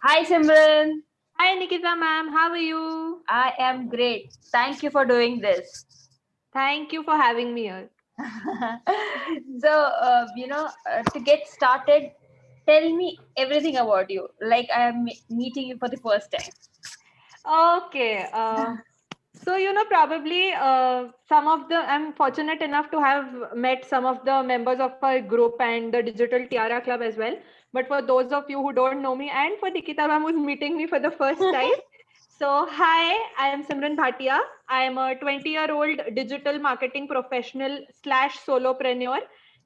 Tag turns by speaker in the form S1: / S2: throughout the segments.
S1: Hi Simran,
S2: Hi Nikita ma'am, how are you?
S1: I am great. Thank you for doing this.
S2: Thank you for having me here.
S1: so, to get started, tell me everything about you. Like I am meeting you for the first time.
S2: Okay, so probably I'm fortunate enough to have met some of the members of our group and the Digital Tiara Club as well. But for those of you who don't know me, and for Nikita ma'am who's meeting me for the first time, so hi, I am Simran Bhatia. I am a 20-year-old digital marketing professional slash solopreneur.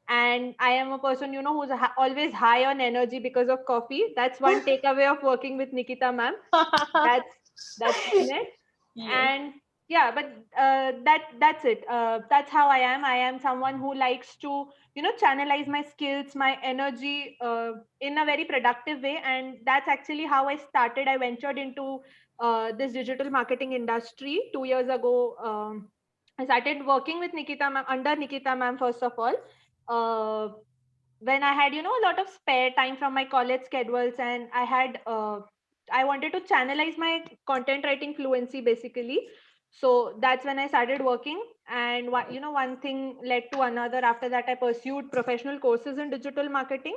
S2: And I am a person, who's always high on energy because of coffee. That's one takeaway of working with Nikita ma'am. That's that's it.
S1: Yes.
S2: And yeah, but that's it. That's how I am someone who likes to channelize my skills, my energy in a very productive way. And that's actually how I started. I ventured into this digital marketing industry 2 years ago. I started working with Nikita ma'am, under Nikita ma'am, first of all, uh, when I had a lot of spare time from my college schedules, and I wanted to channelize my content writing fluency basically. So that's when I started working, and one thing led to another. After that, I pursued professional courses in digital marketing,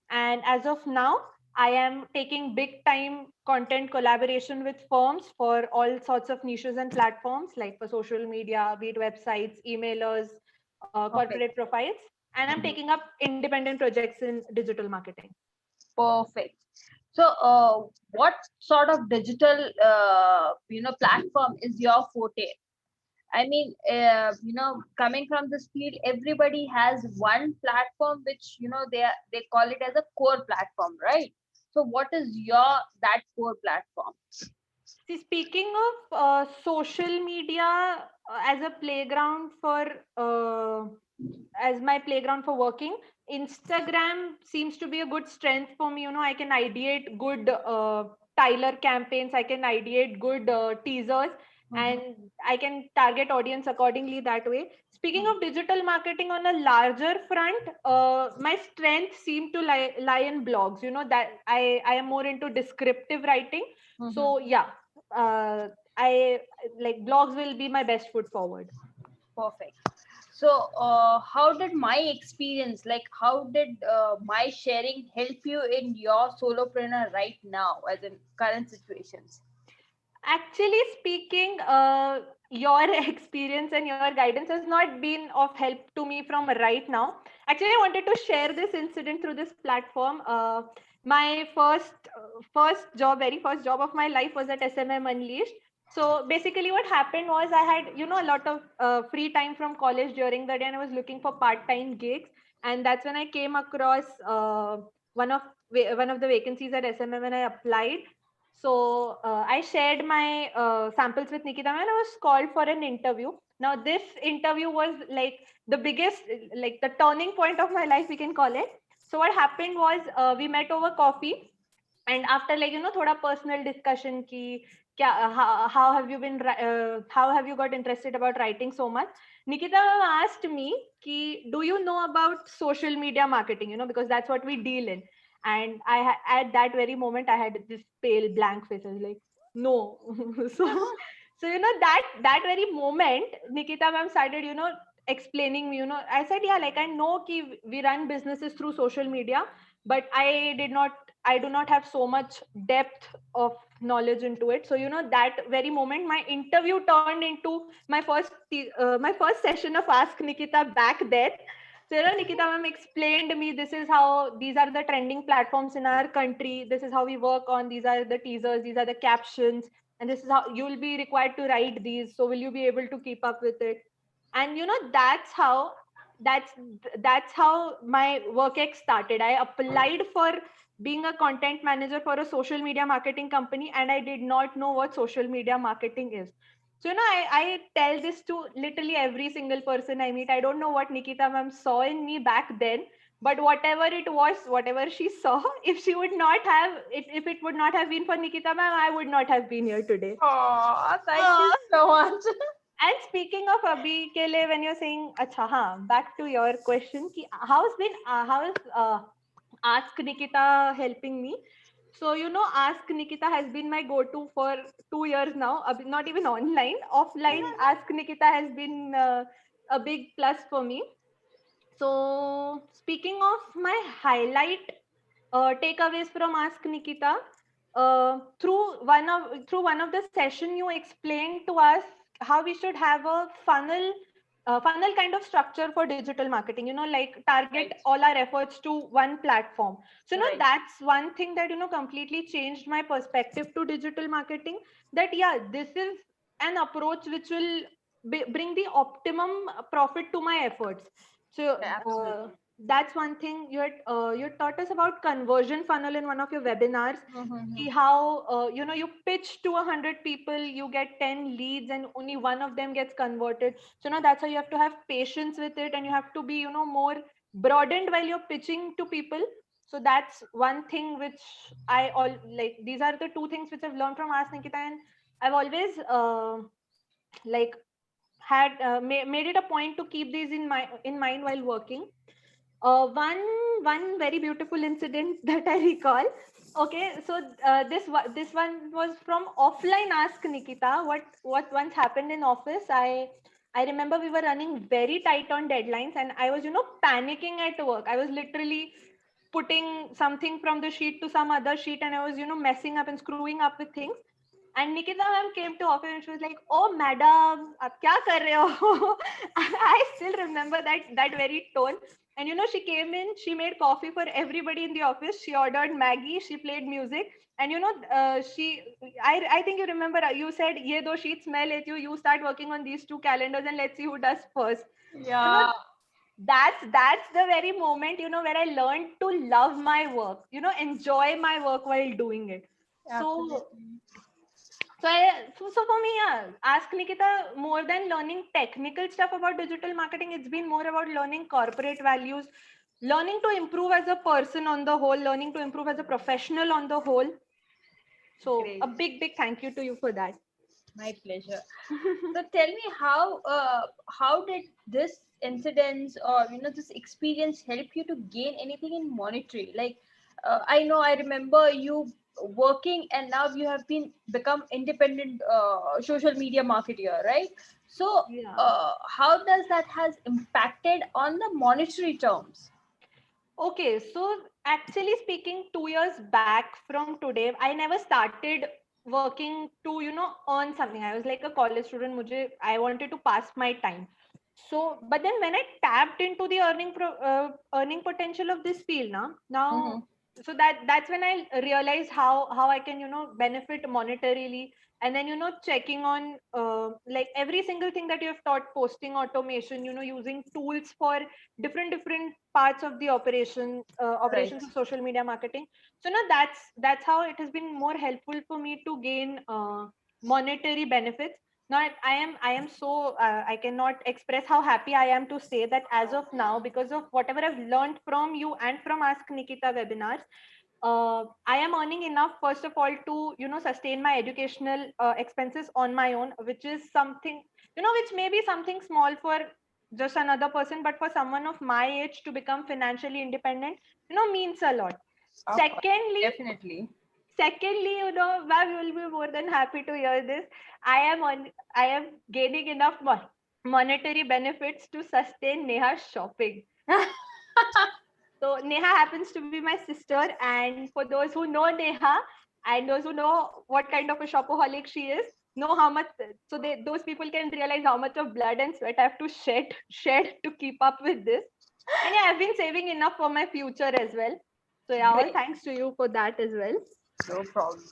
S2: and as of now, I am taking big time content collaboration with firms for all sorts of niches and platforms, like for social media, be it websites, emailers,
S1: Perfect.
S2: corporate profiles, and I'm taking up independent projects in digital marketing.
S1: Perfect. So, what sort of digital, platform is your forte? I mean, coming from this field, everybody has one platform which they call it as a core platform, right? So, what is your that core platform?
S2: See, speaking of social media as a playground for as my playground for working, Instagram seems to be a good strength for me. I can ideate good Tyler campaigns, I can ideate good teasers,
S1: Mhm.
S2: and I can target audience accordingly that way. Speaking of digital marketing on a larger front, my strength seem to lie in blogs. That I am more into descriptive writing.
S1: Mhm.
S2: So yeah, uh, I like blogs will be my best foot forward.
S1: Perfect. So, how did my experience, like, how did my sharing help you in your solopreneur right now, as in current situations?
S2: Actually speaking, your experience and your guidance has not been of help to me from right now. Actually, I wanted to share this incident through this platform. My very first job of my life was at SMM Unleashed. So basically, what happened was I had a lot of free time from college during the day, and I was looking for part-time gigs, and that's when I came across one of one of the vacancies at SMM, and I applied. So I shared my samples with Nikita, and I was called for an interview. Now this interview was like the biggest, like the turning point of my life, we can call it. So what happened was we met over coffee, and after like thoda personal discussion ki how have you been how have you got interested about writing so much. Nikita ma'am asked me ki do you know about social media marketing, because that's what we deal in. And at that very moment I had this pale blank face. I was like, no. so that very moment Nikita ma'am started explaining me. I said, yeah, like I know ki we run businesses through social media, but I do not have so much depth of knowledge into it. So that very moment my interview turned into my first session of Ask Nikita back then. So Nikita ma'am explained me, this is how, these are the trending platforms in our country, this is how we work on, these are the teasers, these are the captions, and this is how you will be required to write these, so will you be able to keep up with it. And that's that's how my work ex started. I applied for being a content manager for a social media marketing company, and I did not know what social media marketing is. So I tell this to literally every single person I meet. I don't know what Nikita ma'am saw in me back then, but whatever it was, whatever she saw, if she would not have if it would not have been for Nikita ma'am, I would not have been here today.
S1: Oh, thank you
S2: Oh.
S1: so much.
S2: And speaking of Abhi Kele, when you're saying, acha, back to your question, ki how's been, how is Ask Nikita helping me. So, Ask Nikita has been my go-to for 2 years now. Not even online, offline. Ask Nikita has been a big plus for me. So, speaking of my highlight takeaways from Ask Nikita, through one of the session, you explained to us how we should have a funnel kind of structure for digital marketing. Like target
S1: Right.
S2: all our efforts to one platform. So,
S1: Right.
S2: that's one thing that completely changed my perspective to digital marketing. That this is an approach which will bring the optimum profit to my efforts. So that's one thing. You taught us about conversion funnel in one of your webinars.
S1: Mm-hmm.
S2: See how you pitch to 100 people, you get 10 leads, and only one of them gets converted. So now that's how you have to have patience with it, and you have to be more broadened while you're pitching to people. So that's one thing which I all like. These are the two things which I've learned from Ask Nikita, and I've always like had made it a point to keep these in mind while working. One very beautiful incident that I recall. Okay, so this one was from offline Ask Nikita. What once happened in office? I remember we were running very tight on deadlines, and I was panicking at work. I was literally putting something from the sheet to some other sheet, and I was messing up and screwing up with things. And Nikita ma'am came to office and she was like, "Oh, madam, आप क्या कर रहे हो?" I still remember that very tone. And she came in, she made coffee for everybody in the office. She ordered Maggie, she played music. And I think you remember, you said, "Ye do sheets मैं लेती हूँ, you start working on these two calendars and let's see who does first."
S1: Yeah.
S2: That's the very moment, where I learned to love my work, enjoy my work while doing it. So
S1: Absolutely.
S2: so for me, Ask Nikita, more than learning technical stuff about digital marketing, it's been more about learning corporate values, learning to improve as a person on the whole, learning to improve as a professional on the whole. So
S1: Great.
S2: a big thank you to you for that.
S1: My pleasure. So tell me how did this incidents or this experience help you to gain anything in monetary? Like I remember you working and now you have become independent social media marketer, right? So
S2: Yeah.
S1: how does that has impacted on the monetary terms?
S2: Okay, so actually speaking, 2 years back from today, I never started working to earn something. I was like a college student. I wanted to pass my time. So, but then when I tapped into the earning potential of this field now,
S1: Mm-hmm.
S2: so that's when I realized how I can benefit monetarily. And then checking on like every single thing that you have taught, posting automation, using tools for different parts of the operations
S1: Right.
S2: of social media marketing. So now that's how it has been more helpful for me to gain monetary benefits. Now I am so I cannot express how happy I am to say that as of now, because of whatever I've learned from you and from Ask Nikita webinars, I am earning enough, first of all, to sustain my educational expenses on my own, which is something which may be something small for just another person, but for someone of my age to become financially independent means a lot.
S1: Of course.
S2: Secondly,
S1: Definitely.
S2: Ma'am, you will be more than happy to hear this. I am gaining enough monetary benefits to sustain Neha's shopping. So Neha happens to be my sister, and for those who know Neha and those who know what kind of a shopaholic she is, know how much. So those people can realize how much of blood and sweat I have to shed to keep up with this. And yeah, I've been saving enough for my future as well. So yeah, all
S1: Great.
S2: thanks to you for that as well.
S1: No problem.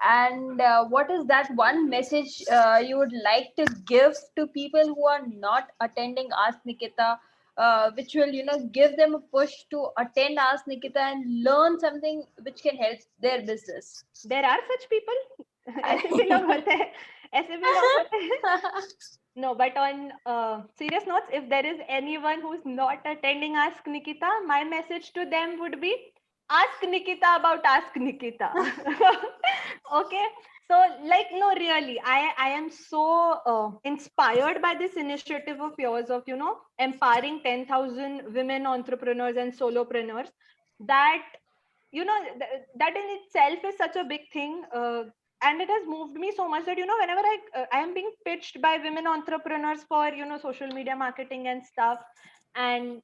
S1: And what is that one message you would like to give to people who are not attending Ask Nikita, which will, give them a push to attend Ask Nikita and learn something which can help their business?
S2: There are such people. ऐसे भी लोग होते हैं. ऐसे भी लोग होते हैं. No, but on serious notes, if there is anyone who's not attending Ask Nikita, my message to them would be ask Nikita about Ask Nikita. Okay. So, like, no, really, I am so inspired by this initiative of yours of, empowering 10,000 women entrepreneurs and solopreneurs. that, that in itself is such a big thing. And it has moved me so much that, whenever I am being pitched by women entrepreneurs for, social media marketing and stuff, and,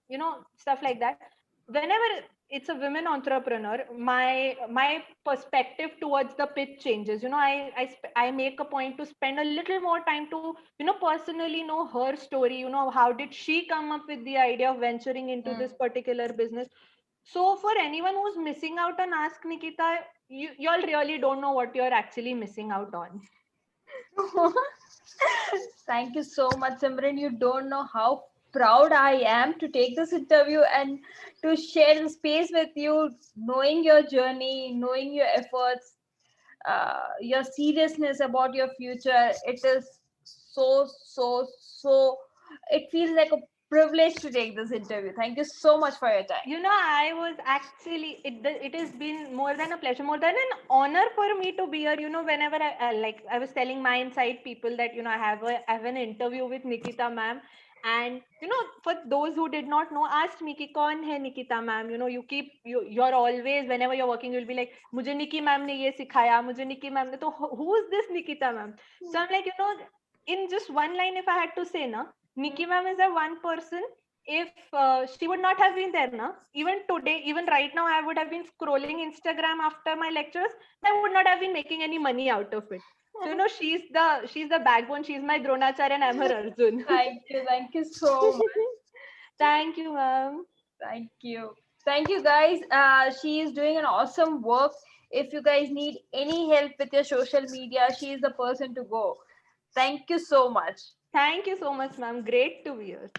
S2: stuff like that, whenever it's a women entrepreneur, my perspective towards the pitch changes. I make a point to spend a little more time to, personally know her story. How did she come up with the idea of venturing into this particular business? So for anyone who's missing out on Ask Nikita, y'all really don't know what you're actually missing out on.
S1: Thank you so much, Simran. You don't know how proud I am to take this interview and to share the space with you, knowing your journey, knowing your efforts, your seriousness about your future. It is so, it feels like a privilege to take this interview. Thank you so much for your time.
S2: I was actually, it has been more than a pleasure, more than an honor for me to be here. Whenever I was telling my inside people that, I have an interview with Nikita ma'am. And, for those who did not know, asked me, ki kaun hai Nikita ma'am? You're always, whenever you're working, you'll be like, mujhe Nikki ma'am ne ye sikhaya, mujhe Nikki ma'am ne, to who is this Nikita ma'am? So I'm like, in just one line, if I had to say, Nikki ma'am is a one person. If she would not have been there, even today, even right now, I would have been scrolling Instagram after my lectures. I would not have been making any money out of it. So, she's the backbone. She's my Dronacharya and I'm her Arjun.
S1: Thank you so much.
S2: Thank you, ma'am.
S1: Thank you, guys. She is doing an awesome work. If you guys need any help with your social media, she is the person to go. Thank you so much.
S2: Thank you so much, ma'am. Great to be here.